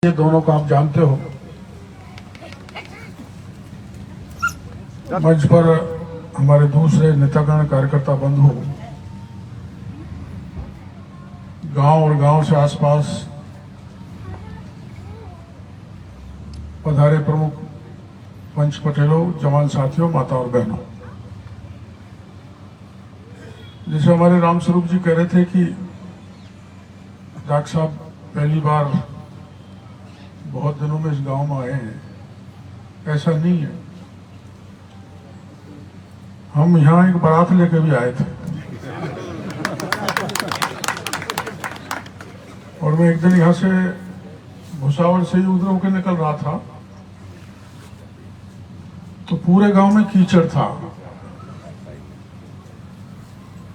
ये दोनों को आप जानते हो। मंच पर हमारे दूसरे नेतागण कार्यकर्ता बंधु गांव और गांव से आसपास पधारे प्रमुख पंच पटेलों, जवान साथियों, माता और बहनों, जैसे हमारे राम स्वरूप जी कह रहे थे कि डॉक्टर साहब पहली बार बहुत दिनों में इस गांव में आए हैं, ऐसा नहीं है। हम यहाँ एक बारात लेकर भी आए थे और मैं एक दिन यहाँ से भुसावल से ही उधर होकर निकल रहा था तो पूरे गांव में कीचड़ था।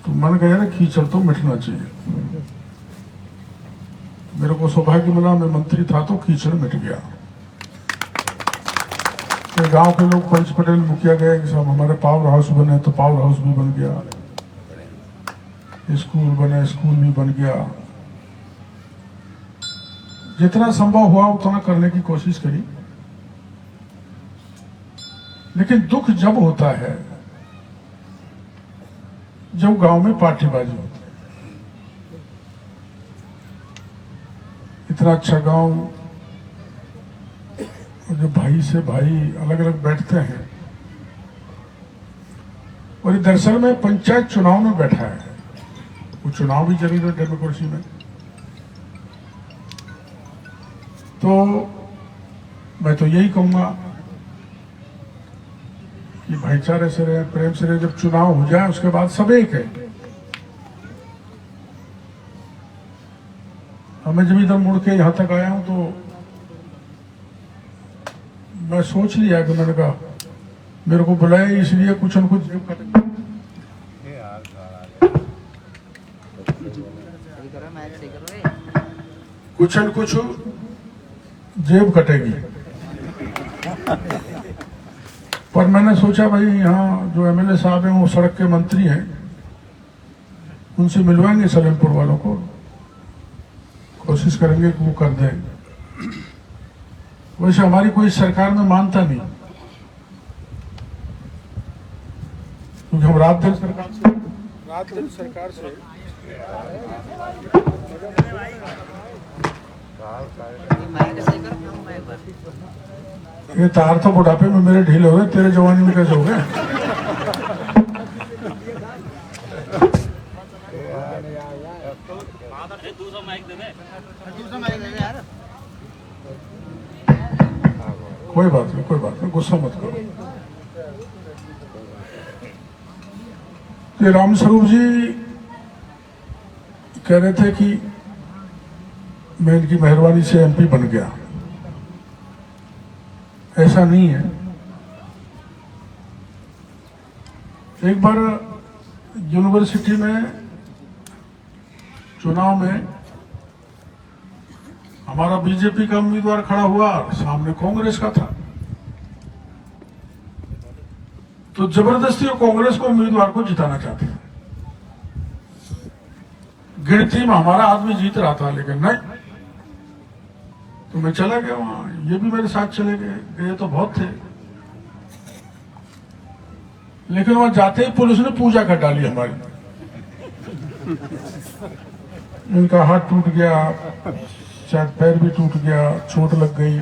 तो मन गया ना, कीचड़ तो मिटना चाहिए। मेरे को सौभाग्य मिला, मैं मंत्री था तो कीचड़ मिट गया। तो गांव के लोग पंच पटेल मुखिया गए कि सब हमारे पावर हाउस बने, तो पावर हाउस भी बन गया, स्कूल बने, स्कूल भी बन गया। जितना संभव हुआ उतना करने की कोशिश करी, लेकिन दुख जब होता है जब गांव में पार्टीबाजी होती है। इतना अच्छा गांव, जो भाई से भाई अलग अलग बैठते हैं, और दरअसल में पंचायत चुनाव में बैठा है। वो चुनाव भी जरूरी है डेमोक्रेसी में। तो मैं तो यही कहूंगा कि भाईचारे से रहे, प्रेम से रहे। जब चुनाव हो जाए उसके बाद सब एक है। मैं जब इधर मुड़ के यहां तक आया हूं तो मैं सोच लिया कि मैंने कहा मेरे को बुलाया इसलिए कुछ न कुछ जेब कटेगी। पर मैंने सोचा भाई यहाँ जो एमएलए साहब हैं वो सड़क के मंत्री हैं, उनसे मिलवाएंगे सलेमपुर वालों को, कोशिश करेंगे कि वो कर दें। वैसे हमारी कोई सरकार में मानता नहीं, क्योंकि हम रात दिन सरकार से ये तार तो बुढ़ापे में मेरे ढीले हो गए, तेरे जवानी में कैसे हो गए? कोई बात नहीं, कोई बात नहीं, गुस्सा मत करो। ये राम स्वरूप जी कह रहे थे कि मैं इनकी मेहरबानी से एमपी बन गया। ऐसा नहीं है। एक बार यूनिवर्सिटी में चुनाव में हमारा बीजेपी का उम्मीदवार खड़ा हुआ, सामने कांग्रेस का था, तो जबरदस्ती वो कांग्रेस को उम्मीदवार को जिताना चाहते थे। गिनती में हमारा आदमी जीत रहा था, लेकिन नहीं, तो मैं चला गया वहां। ये भी मेरे साथ चले गए तो बहुत थे, लेकिन वहां जाते ही पुलिस ने पूजा कर डाली हमारी। इनका हाथ टूट गया, शायद पैर भी टूट गया, चोट लग गई।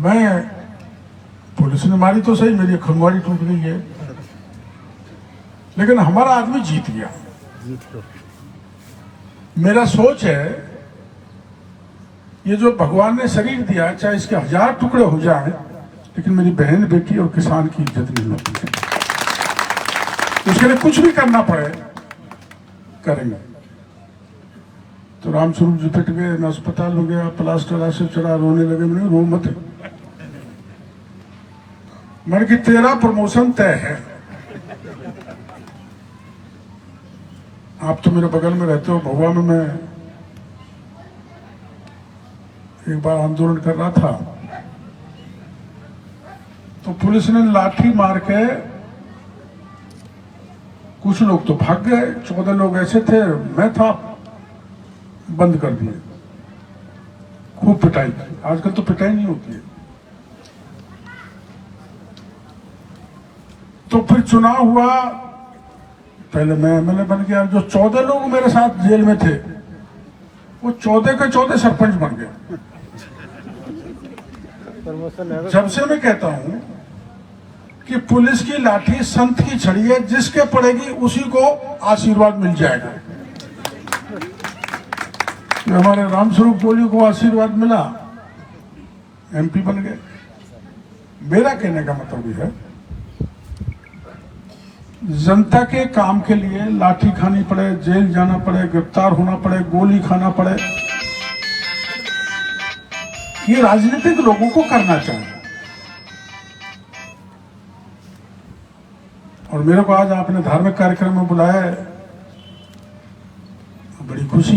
मैं, पुलिस ने मारी तो सही, मेरी खंगवाड़ी टूट गई है, लेकिन हमारा आदमी जीत गया। मेरा सोच है ये जो भगवान ने शरीर दिया, चाहे इसके 1000 टुकड़े हो जाए, लेकिन मेरी बहन, बेटी और किसान की इज्जत नहीं होती है। उसके लिए कुछ भी करना पड़े करेंगे। तो राम स्वरूप जी पिट गए, मैं अस्पताल हो गया, प्लास्टर से चढ़ा, रोने लगे। मैंने रो मत, मैंने कि तेरा प्रमोशन तय है। आप तो मेरे बगल में रहते हो। भगवा में मैं एक बार आंदोलन कर रहा था तो पुलिस ने लाठी मार के, कुछ लोग तो भाग गए, 14 लोग ऐसे थे, मैं था, बंद कर दिए। खूब पिटाई की। आजकल तो पिटाई नहीं होती है। तो फिर चुनाव हुआ, पहले मैं एमएलए बन गया। जो 14 लोग मेरे साथ जेल में थे वो 14 के 14 सरपंच बन गए। जब से मैं कहता हूं कि पुलिस की लाठी संत की छड़ी है, जिसके पड़ेगी उसी को आशीर्वाद मिल जाएगा। तो हमारे रामस्वरूप कोहली को आशीर्वाद मिला, एमपी बन गए। मेरा कहने का मतलब यह है, जनता के काम के लिए लाठी खानी पड़े, जेल जाना पड़े, गिरफ्तार होना पड़े, गोली खाना पड़े, ये राजनीतिक लोगों को करना चाहिए। और मेरे को आज आपने धार्मिक कार्यक्रम में बुलाया है, बड़ी खुशी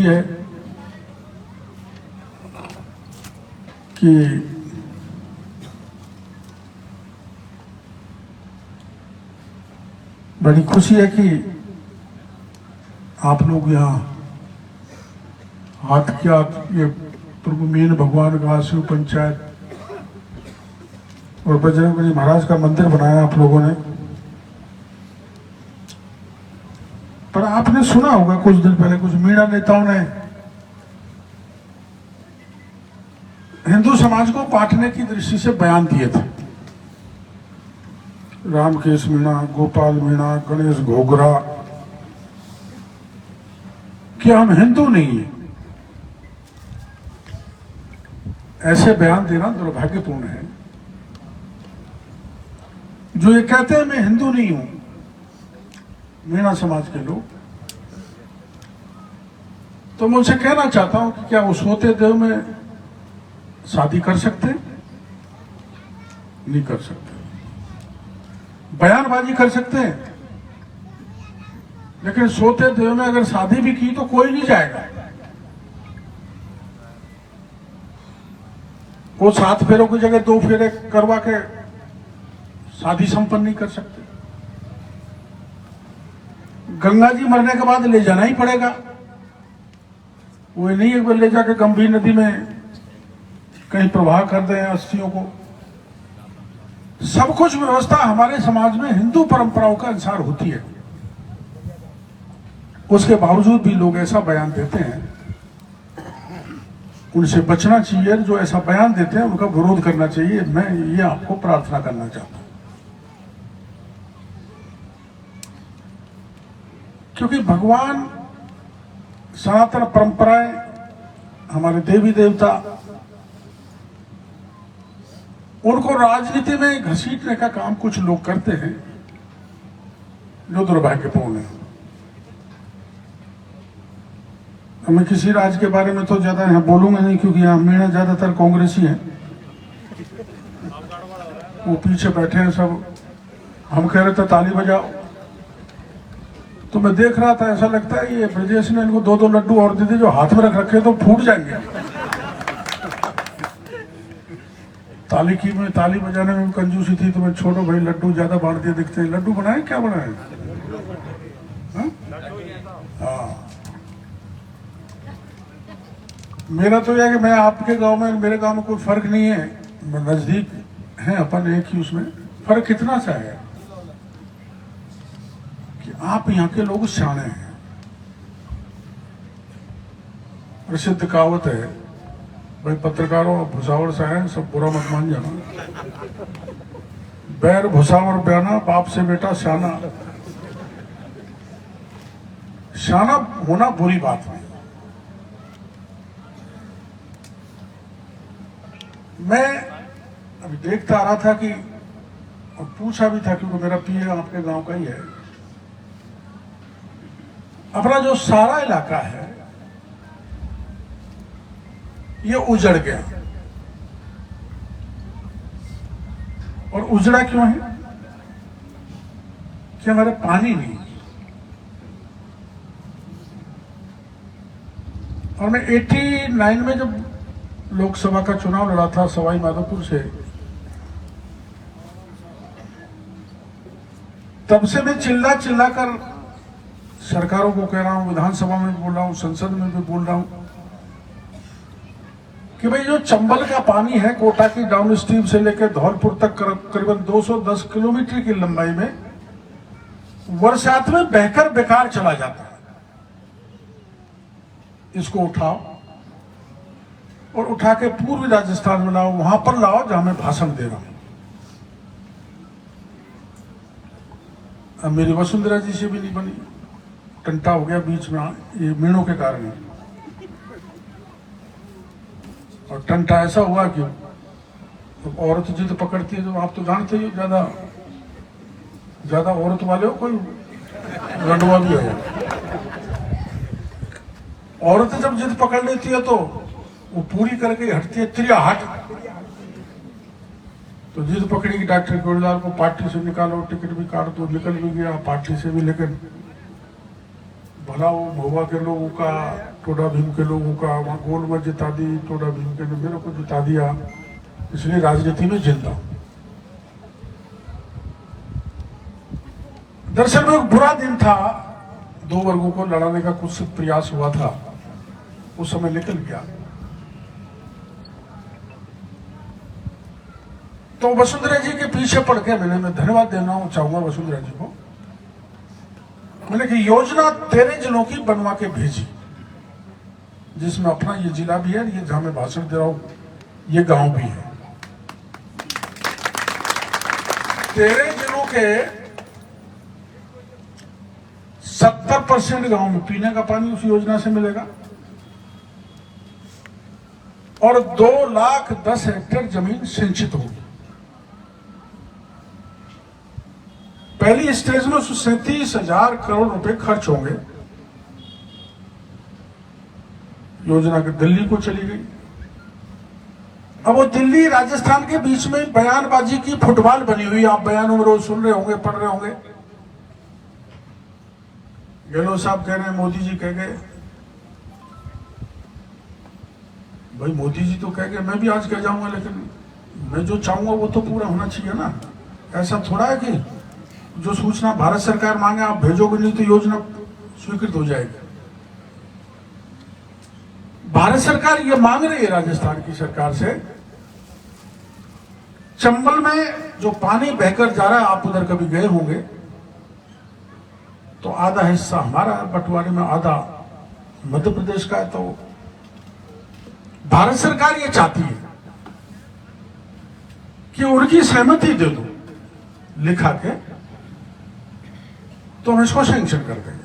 है कि आप लोग यहाँ हाथ के हाथ ये प्रभु मीन भगवान का शिव पंचायत और बजरंगबली महाराज का मंदिर बनाया आप लोगों ने। पर आपने सुना होगा कुछ दिन पहले कुछ मीडिया नेताओं ने हिंदू समाज को बांटने की दृष्टि से बयान दिए थे। रामकेश मीणा, गोपाल मीणा, गणेश घोगरा, कि हम हिंदू नहीं है। ऐसे बयान देना दुर्भाग्यपूर्ण है। जो ये कहते हैं मैं हिंदू नहीं हूं, मीणा समाज के लोग, तो मैं उनसे कहना चाहता हूं कि क्या वो सोते देव में शादी कर सकते? नहीं कर सकते। बयानबाजी कर सकते हैं, लेकिन सोते देव में अगर शादी भी की तो कोई नहीं जाएगा। वो 7 फेरों की जगह 2 फेरे करवा के शादी संपन्न नहीं कर सकते। गंगा जी मरने के बाद ले जाना ही पड़ेगा। वो नहीं एक बार ले जाकर गंभीर नदी में कहीं प्रवाह कर दें अस्थियों को। सब कुछ व्यवस्था हमारे समाज में हिंदू परंपराओं के अनुसार होती है। उसके बावजूद भी लोग ऐसा बयान देते हैं, उनसे बचना चाहिए। जो ऐसा बयान देते हैं उनका विरोध करना चाहिए। मैं ये आपको प्रार्थना करना चाहता हूं, क्योंकि भगवान, सनातन परंपराएं, हमारे देवी देवता, उनको राजनीति में घसीटने का काम कुछ लोग करते हैं, जो दुर्भाग्यपूर्ण है। मैं किसी राज्य के बारे में तो ज्यादा यहाँ बोलूंगा नहीं, क्योंकि यहाँ मीणा ज्यादातर कांग्रेसी हैं। वो पीछे बैठे हैं सब। हम कह रहे थे ताली बजाओ, तो मैं देख रहा था, ऐसा लगता है ये ब्रजेश ने इनको 2-2 लड्डू और दे दिए, जो हाथ में रख रखे तो फूट जाएंगे। ताली बजाने में कंजूसी थी, तो मैं छोड़ो भाई, लड्डू ज्यादा बांट दिए दिखते हैं। लड्डू बनाए, क्या बनाए? हाँ, मेरा तो यह कि मैं आपके गांव में, मेरे गांव में कोई फर्क नहीं है। नजदीक है अपन, एक ही उसमें। फर्क कितना सा है कि आप यहाँ के लोग शाणे हैं। प्रसिद्ध कहावत है भाई, पत्रकारों भुसावल सा है, सब बुरा मत मान जाना। बैर भुसावल बयाना, बाप से बेटा शाना। शाना होना बुरी बात नहीं। मैं अभी देखता आ रहा था कि, और पूछा भी था, क्योंकि मेरा पीए आपके गांव का ही है। अपना जो सारा इलाका है ये उजड़ गया। और उजड़ा क्यों है? कि हमारे पानी नहीं। और मैं 89 में जब लोकसभा का चुनाव लड़ा था सवाई माधोपुर से, तब से मैं चिल्ला कर सरकारों को कह रहा हूं, विधानसभा में भी बोल रहा हूं, संसद में भी बोल रहा हूं, कि कि भाई जो चंबल का पानी है कोटा की डाउन स्ट्रीम से लेकर धौलपुर तक करीबन 210 किलोमीटर की लंबाई में बरसात में बहकर बेकार चला जाता है। इसको उठाओ और उठा के पूर्वी राजस्थान में लाओ, वहां पर लाओ जहां मैं भाषण दे रहा हूं। अब मेरी वसुंधरा जी से भी नहीं बनी, टंटा हो गया बीच में ये मीणों के कारण। और टंटा ऐसा हुआ कि तो औरत जिद पकड़ती है, तो आप तो जानते ही ज्यादा औरत वाले हो, कोई लंडवा भी है। औरत जब जिद पकड़ लेती है तो वो पूरी करके हटती है, त्रिया हट। तो जिद पकड़ी कि डॉक्टर गोलदार को पार्टी से निकालो, टिकट भी काट दो, निकल भी गया पार्टी से भी। लेकिन भला वो महुआ के लोगों का, टोडा भीम के लोगों का वहां गोल में जिता दी, टोडा भीम के ने मेरे को जिता दिया, इसलिए राजनीति में जिंदा हूं। दरअसल में एक बुरा दिन था, दो वर्गों को लड़ाने का कुछ प्रयास हुआ था, उस समय निकल गया। तो वसुंधरा जी के पीछे पड़ के मैं धन्यवाद देना चाहूंगा वसुंधरा जी को। मैंने कि योजना 13 जिलों की बनवा के भेजी, जिसमें अपना ये जिला भी है, ये जहां मैं भाषण दे रहा हूं ये गांव भी है। 13 जिलों के 70% गांव में पीने का पानी उस योजना से मिलेगा और 2,10,000 हेक्टेयर जमीन सिंचित होगी। पहली स्टेज में 37,000 करोड़ रुपए खर्च होंगे। योजना के दिल्ली को चली गई। अब वो दिल्ली राजस्थान के बीच में बयानबाजी की फुटबॉल बनी हुई, आप बयानों में रोज सुन रहे होंगे, पढ़ रहे होंगे। गहलोत साहब कह रहे हैं मोदी जी कह गए। भाई मोदी जी तो कह गए, मैं भी आज कह जाऊंगा, लेकिन मैं जो चाहूंगा वो तो पूरा होना चाहिए ना। ऐसा थोड़ा है कि जो सूचना भारत सरकार मांगे आप भेजोगे नहीं तो योजना स्वीकृत हो जाएगी। भारत सरकार ये मांग रही है राजस्थान की सरकार से, चंबल में जो पानी बहकर जा रहा है, आप उधर कभी गए होंगे, तो आधा हिस्सा हमारा बंटवारे में, आधा मध्य प्रदेश का है। तो भारत सरकार ये चाहती है कि उनकी सहमति दे दो लिखा के, तो हम इसको सैंक्शन कर देंगे।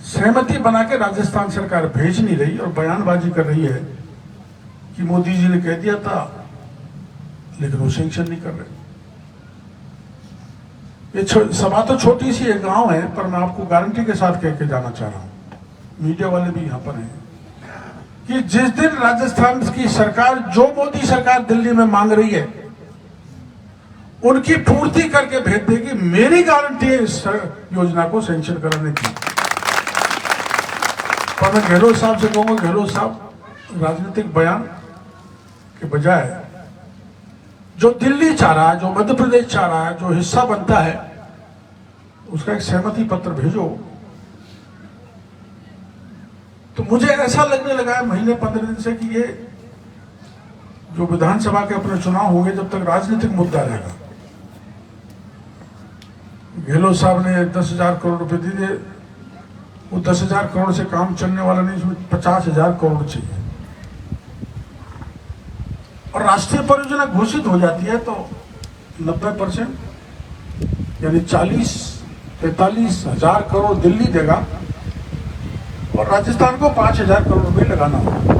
सहमति बना के राजस्थान सरकार भेज नहीं रही और बयानबाजी कर रही है कि मोदी जी ने कह दिया था, लेकिन वो सैंक्शन नहीं कर रहे। ये सभा तो छोटी सी है, गांव है, पर मैं आपको गारंटी के साथ कह के जाना चाह रहा हूं, मीडिया वाले भी यहां पर हैं, कि जिस दिन राजस्थान की सरकार जो मोदी सरकार दिल्ली में मांग रही है उनकी पूर्ति करके भेज देगी। मेरी गारंटी है इस योजना को सैंक्शन कराने की। पर मैं गहलोत साहब से कहूंगा, गहलोत साहब राजनीतिक बयान के बजाय जो दिल्ली चाह रहा है, जो मध्य प्रदेश चाह रहा है, जो हिस्सा बनता है, उसका एक सहमति पत्र भेजो। तो मुझे ऐसा लगने लगा है महीने 15 दिन से कि ये जो विधानसभा के अपने चुनाव होंगे, जब तक राजनीतिक मुद्दा रहेगा। गहलोत साहब ने 10,000 करोड़ रुपए दिए, वो 10,000 करोड़ से काम चलने वाला नहीं, उसमें 50,000 करोड़ चाहिए। और राष्ट्रीय परियोजना घोषित हो जाती है तो 90% यानी 40-43,000 करोड़ दिल्ली देगा और राजस्थान को 5,000 करोड़ रुपए लगाना होगा।